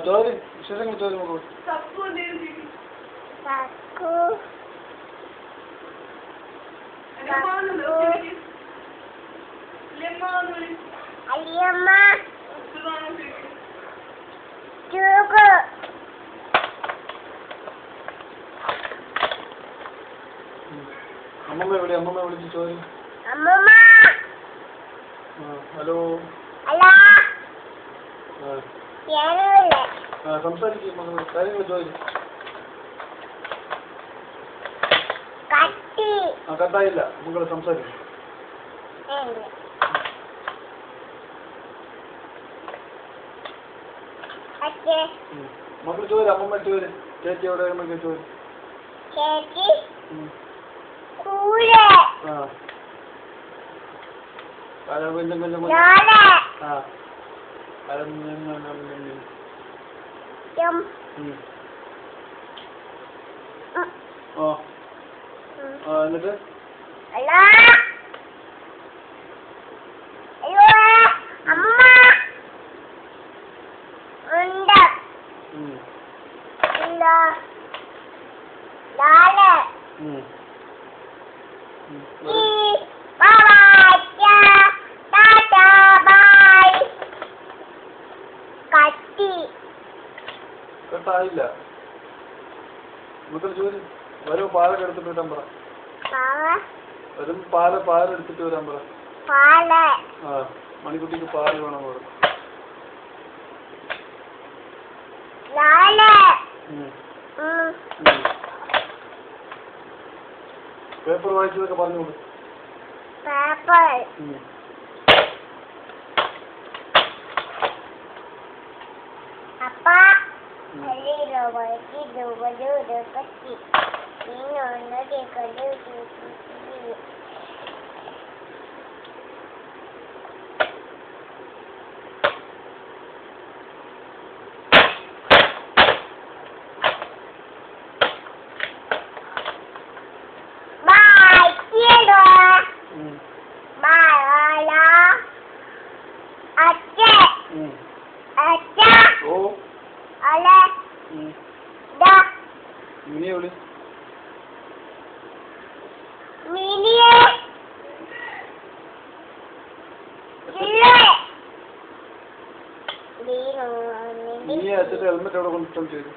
ചോര് വിശേഷങ്ങൾ ചോര് നോക്കൂ. അമ്മമ്മ എവിടെ? അമ്മമ്മ വിളിച്ച് ചോര്. ഹലോ. സംസാരിക്കും കാര്യങ്ങൾ ചോദിച്ചു. കട്ടായില്ല, നിങ്ങൾ സംസാരിക്കും. മക്കൾ ചോര്, അമ്മമ്മ ചോര്. ചേച്ചി എവിടെ? അമ്മയ്ക്ക് ചോര്. కొంచెం కొంచెం എന്നിട്ട് കട്ടായില്ല. മക്കൾ ചോര്. വരും പാലൊക്കെ എടുത്തിട്ട് വരാൻ പറ. വരും പാലെടുത്തിട്ട് വരാൻ പറ. മണിക്കുട്ടിക്ക് പാല് വേണം പറ. പേപ്പർ വായിച്ചതൊക്കെ പറഞ്ഞോളൂ. മിനിയെ വിളി. മിനിയെ അച്ഛൻ്റെ ഹെൽമെറ്റ് അവിടെ കൊണ്ടിട്ടും ചെയ്തു.